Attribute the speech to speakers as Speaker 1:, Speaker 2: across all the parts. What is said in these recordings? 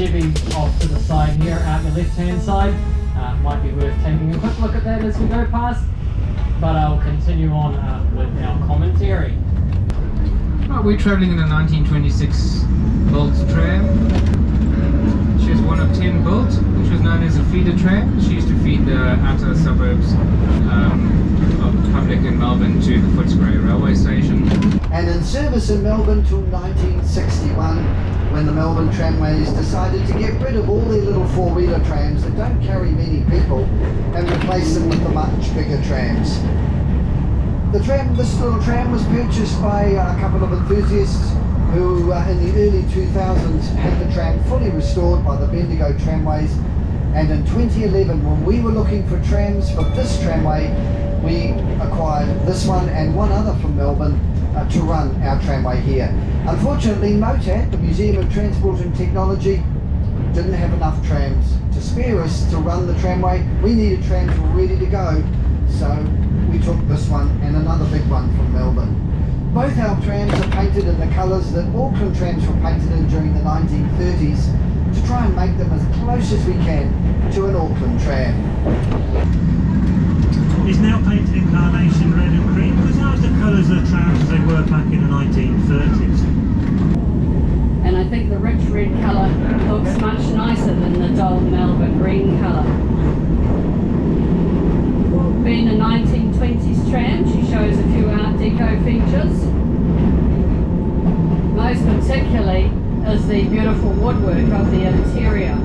Speaker 1: Chevy off to the side here, out the left-hand side. Might be worth taking a quick look at that as we go past, but I'll continue on with our commentary.
Speaker 2: Right, we're travelling in a 1926 built tram. She was one of 10 built, which was known as a feeder tram. She used to feed the outer suburbs of Public in Melbourne to the Footscray railway station.
Speaker 3: And in service in Melbourne till 1961, when the Melbourne Tramways decided to get rid of all their little four-wheeler trams that don't carry many people and replace them with the much bigger trams. This little tram was purchased by a couple of enthusiasts who in the early 2000s had the tram fully restored by the Bendigo Tramways, and in 2011, when we were looking for trams for this tramway, we acquired this one and one other from Melbourne to run our tramway here. Unfortunately, Motaft, the Museum of Transport and Technology, didn't have enough trams to spare us to run the tramway. We needed trams ready to go, so we took this one and another big one from Melbourne. Both our trams are painted in the colours that Auckland trams were painted in during the 1930s to try and make them as close as we can to an Auckland tram.
Speaker 4: It's now painted in Carnation Red and Cream because that was the colours of the trams as they were back in the 1930s.
Speaker 5: And I think the rich red colour looks much nicer than the dull Melbourne green colour. Being a 1920s tram, she shows a few Art Deco features. Most particularly is the beautiful woodwork of the interior.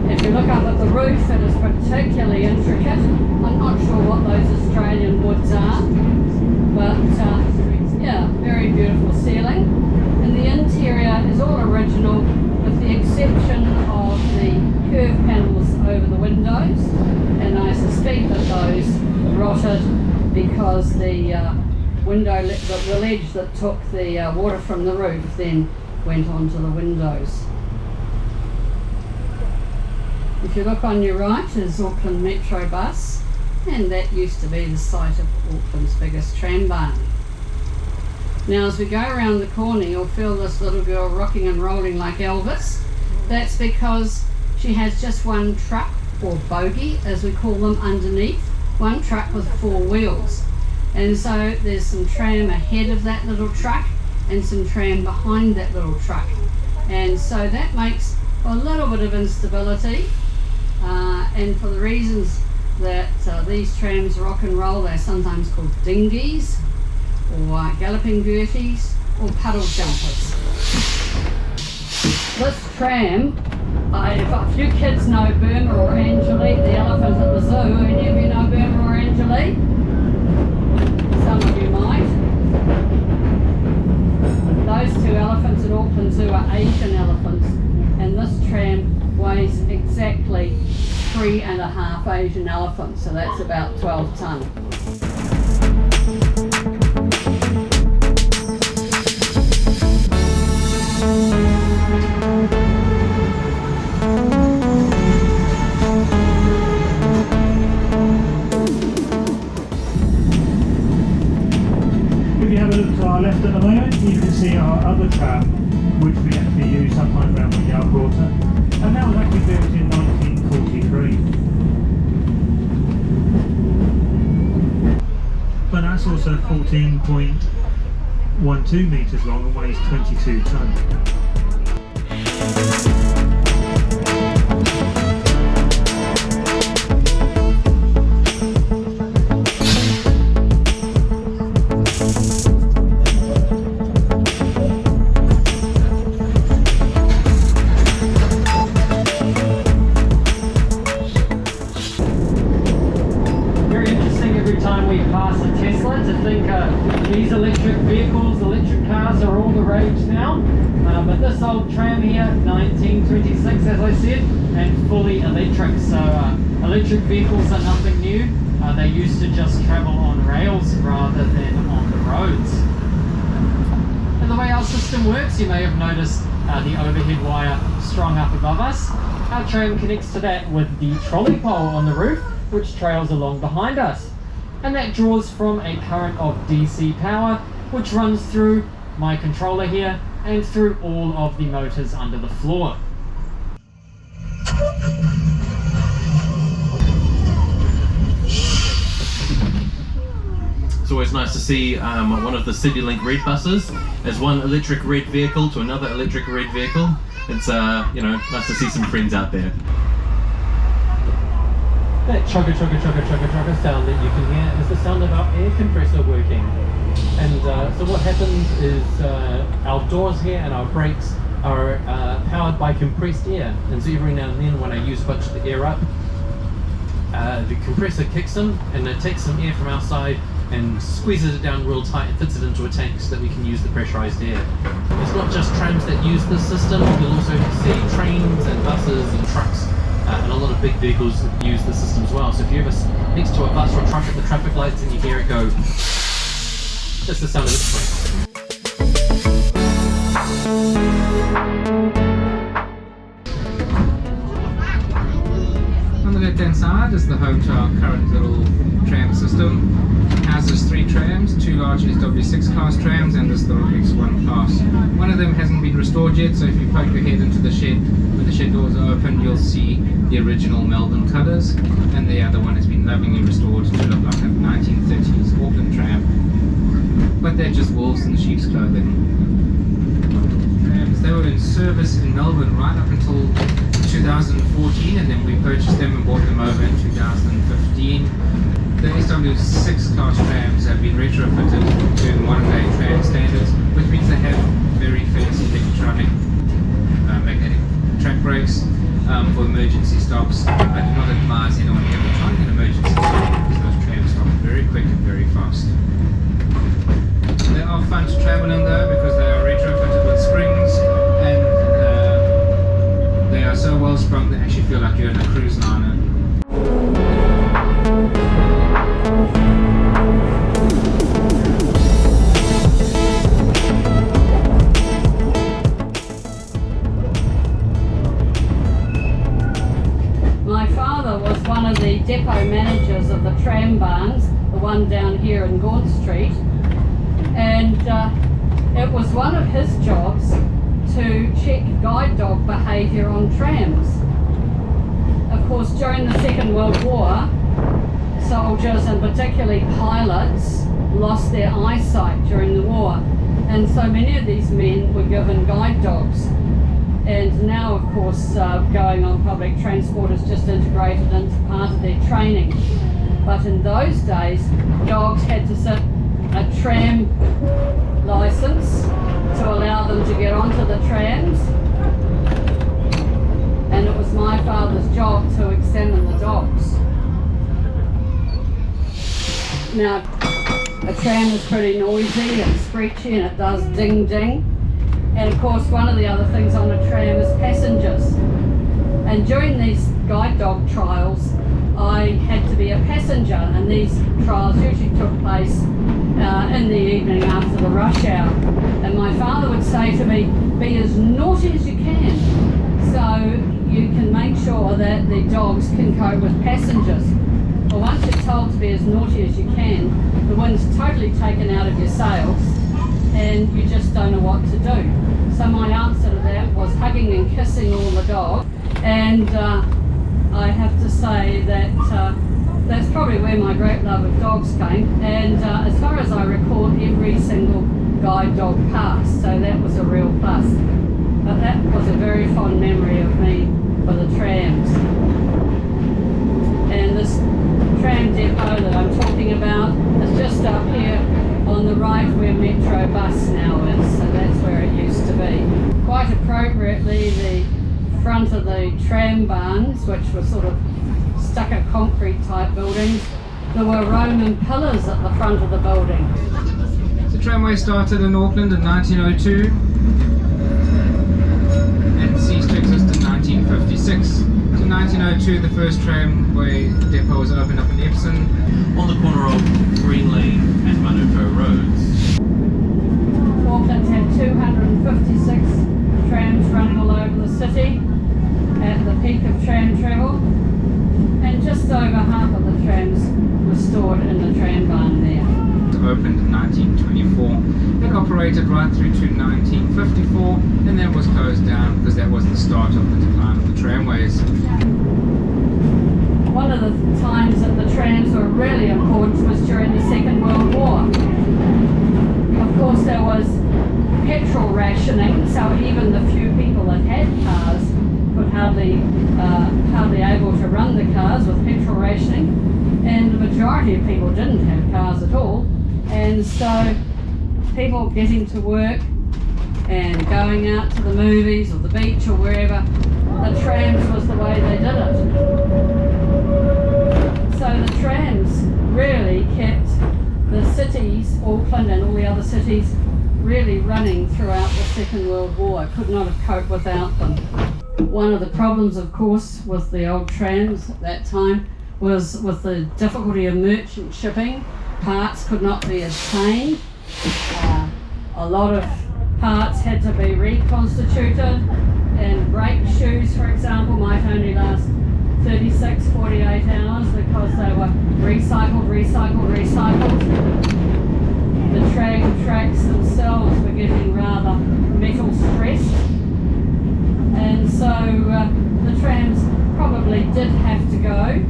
Speaker 5: If you look up at the roof, it is particularly intricate. I'm not sure what those Australian woods are, but yeah, very beautiful ceiling. And the interior is all original, with the exception of the curved panels over the windows, and I suspect that those rotted because the the ledge that took the water from the roof then went onto the windows. If you look on your right is Auckland Metro bus, and that used to be the site of Auckland's biggest tram barn. Now as we go around the corner, you'll feel this little girl rocking and rolling like Elvis. That's because she has just one truck, or bogie as we call them, underneath, one truck with four wheels. And so there's some tram ahead of that little truck and some tram behind that little truck. And so that makes a little bit of instability, and for the reasons that these trams rock and roll, they're sometimes called dinghies, or galloping gerties, or puddle jumpers. This tram, if a few kids know Burma or Angelie, the elephant at the zoo, any of you know Burma or Angelie? Some of you might. Those two elephants at Auckland Zoo are Asian elephants, and this tram weighs exactly 3.5 Asian elephants, so that's about 12 tonne.
Speaker 4: If you have a look to our left at the moment, you can see our other tram, which we actually use sometimes around the Yard Quarter, and that was actually built in 1943. But that's also 14.12 metres long and weighs 22 tonne.
Speaker 1: These electric vehicles, electric cars are all the rage now, but this old tram here, 1926 as I said, and fully electric, so electric vehicles are nothing new. They used to just travel on rails rather than on the roads. And the way our system works, you may have noticed the overhead wire strung up above us. Our tram connects to that with the trolley pole on the roof, which trails along behind us. And that draws from a current of DC power, which runs through my controller here and through all of the motors under the floor.
Speaker 6: always nice to see one of the CityLink red buses as one electric red vehicle to another electric red vehicle. It's you know, nice to see some friends out there.
Speaker 1: That chugga chugga chugga chugga chugga sound that you can hear is the sound of our air compressor working. And so what happens is our doors here and our brakes are powered by compressed air. And so every now and then when I use a bunch of the air up, the compressor kicks in and it takes some air from outside and squeezes it down real tight and fits it into a tank so that we can use the pressurized air. It's not just trams that use this system, you'll also see trains and buses and trucks and a lot of big vehicles that use the system as well. So if you're ever next to a bus or a truck at the traffic lights and you hear it go, that's the sound of its brakes.
Speaker 2: On the left hand side is the home to our current little tram system. It houses 3 trams, 2 large SW6 class trams and this little X1 class. One of them hasn't been restored yet, so if you poke your head into the shed, when the shed doors are open, you'll see the original Melbourne colours, and the other one has been lovingly restored to look like a 1930s Auckland tram. But they're just wolves in sheep's clothing. Trams, they were in service in Melbourne right up until 2014, and then we purchased them and bought them over in 2015. The SW6 class trams have been retrofitted to modern day tram standards, which means they have very fancy electronic magnetic track brakes for emergency stops. I do not advise anyone ever trying an emergency stop because those trams stop very quick and very fast. They are fun to travel in though because they are retrofitted with springs and they are so well sprung they actually feel like you're in a cruise liner.
Speaker 5: My father was one of the depot managers of the Tram Barns, the one down here in Gaunt Street, and it was one of his jobs to check guide dog behaviour on trams. Of course, during the Second World War, soldiers and particularly pilots lost their eyesight during the war, and so many of these men were given guide dogs. And now, of course, going on public transport is just integrated into part of their training. But in those days, dogs had to sit a tram licence to allow them to get onto the trams. And it was my father's job to examine the dogs. Now, a tram is pretty noisy and screechy and it does ding ding. And of course, one of the other things on a tram is passengers. And during these guide dog trials, I had to be a passenger, and these trials usually took place in the evening after the rush hour. And my father would say to me, be as naughty as you can, so you can make sure that the dogs can cope with passengers. Well, once you're told to be as naughty as you can, the wind's totally taken out of your sails, and you just don't know what to do. So my answer to that was hugging and kissing all the dogs, and I have to say that that's probably where my great love of dogs came. And as far as I recall, every single guide dog passed, so that was a real plus. But that was a very fond memory of me for the trams. And this Tram Depot that I'm talking about is just up here on the right where Metro Bus now is, so that's where it used to be. Quite appropriately, the front of the Tram Barns, which were sort of stucco concrete type buildings, there were Roman pillars at the front of the building.
Speaker 2: The tramway started in Auckland in 1902 and ceased to exist in 1956. In 1902, the first tramway depot was opened up in Epsom
Speaker 6: On the corner of Green Lane and Panuku roads.
Speaker 5: Auckland had 256 trams running all over the city at the peak of tram travel, and just over half of the trams were stored in the Tram Barn there.
Speaker 2: It opened in 1924. It operated right through to 1954 and then was closed down because that was the start of the decline of the tramways.
Speaker 5: One of the the times that the trams were really important was during the Second World War. Of course, there was petrol rationing, so even the few people that had cars could hardly able to run the cars with petrol rationing, and the majority of people didn't have cars at all, and so people getting to work and going out to the movies or the beach or wherever, the trams was the way they did it. So the trams really kept the cities, Auckland and all the other cities, really running throughout the Second World War. Could not have coped without them. One of the problems, of course, with the old trams at that time was with the difficulty of merchant shipping. Parts could not be obtained. A lot of parts had to be reconstituted, and brake shoes, for example, might only last 36, 48 hours because they were recycled. The train tracks themselves were getting rather metal stressed, and so the trams probably did have to go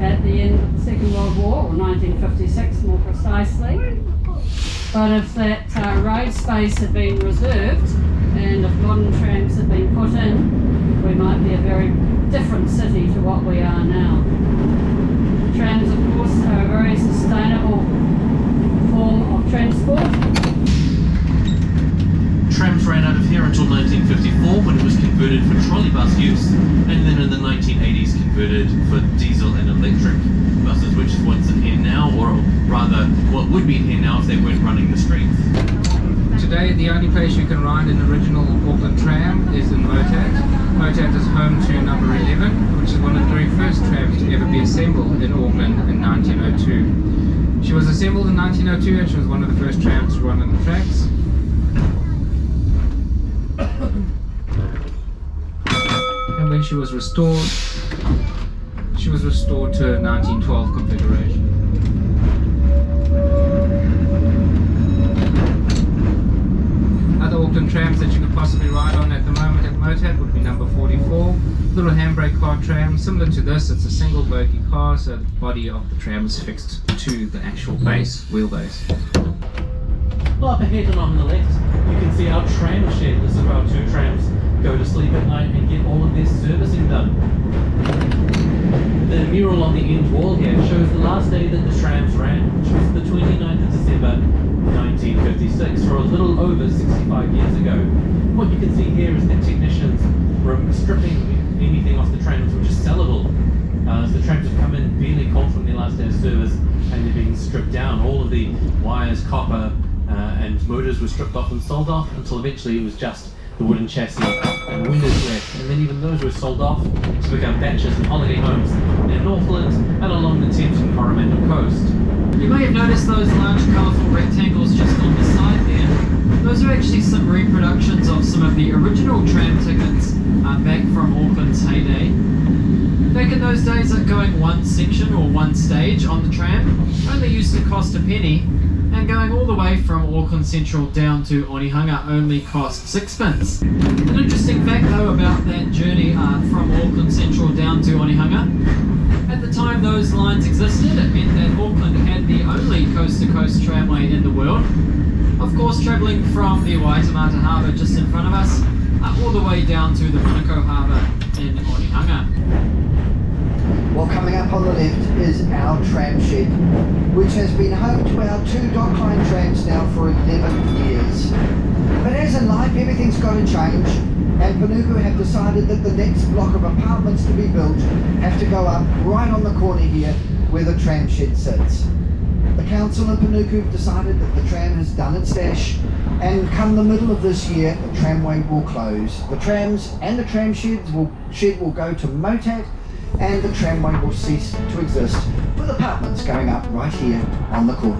Speaker 5: at the end of the Second World War, or 1956 more precisely. But if that road space had been reserved and if modern trams had been put in, we might be a very different city to what we are now. Trams, of course, are a very sustainable form of transport.
Speaker 6: Trams ran out of here until 1954 when it was converted for trolley bus use, and then in the 1980s converted for diesel and electric buses, which is what's in here now, or rather what would be in here now if they weren't running the streets.
Speaker 2: Today, the only place you can ride an original Auckland tram is in Motaft. Motaft is home to number 11, which is one of the very first trams to ever be assembled in Auckland in 1902. She was assembled in 1902 and she was one of the first trams to run on the tracks. And when she was restored to 1912 configuration. Other Auckland trams that you could possibly ride on at the moment at Motaft would be number 44, little handbrake car tram. Similar to this, it's a single bogie car, so the body of the tram is fixed to the actual base, wheelbase.
Speaker 6: Well, up ahead and on the left, you can see our tram shed. This is where our two trams go to sleep at night and get all of their servicing done. The mural on the end wall here shows the last day that the trams ran, which was the 29th of December 1956, or a little over 65 years ago. What you can see here is the technicians were stripping anything off the trams which is sellable. So the trams have come in barely cold from their last day of service and they're being stripped down. All of the wires, copper and motors were stripped off and sold off until eventually it was just the wooden chassis and windows left, and then even those were sold off to become batches and holiday homes in Northland and along the Thames and Coromandel coast.
Speaker 1: You may have noticed those large colourful rectangles just on the side there. Those are actually some reproductions of some of the original tram tickets back from Auckland's heyday. Back in those days, going one section or one stage on the tram only used to cost a penny, and going all the way from Auckland Central down to Onehunga only cost 6pence. An interesting fact though about that journey from Auckland Central down to Onehunga, at the time those lines existed, it meant that Auckland had the only coast-to-coast tramway in the world. Of course, travelling from the Waitemata Harbour just in front of us, all the way down to the Panuku Harbour in Onehunga.
Speaker 3: Well, coming up on the left is our tram shed, which has been home to our two dockline trams now for 11 years. But as in life, everything's got to change, and Panuku have decided that the next block of apartments to be built have to go up right on the corner here where the tram shed sits. The council in Panuku have decided that the tram has done its dash, and come the middle of this year, the tramway will close. The trams and the tram shed will go to Motaft, and the tramway will cease to exist, with apartments going up right here on the corner.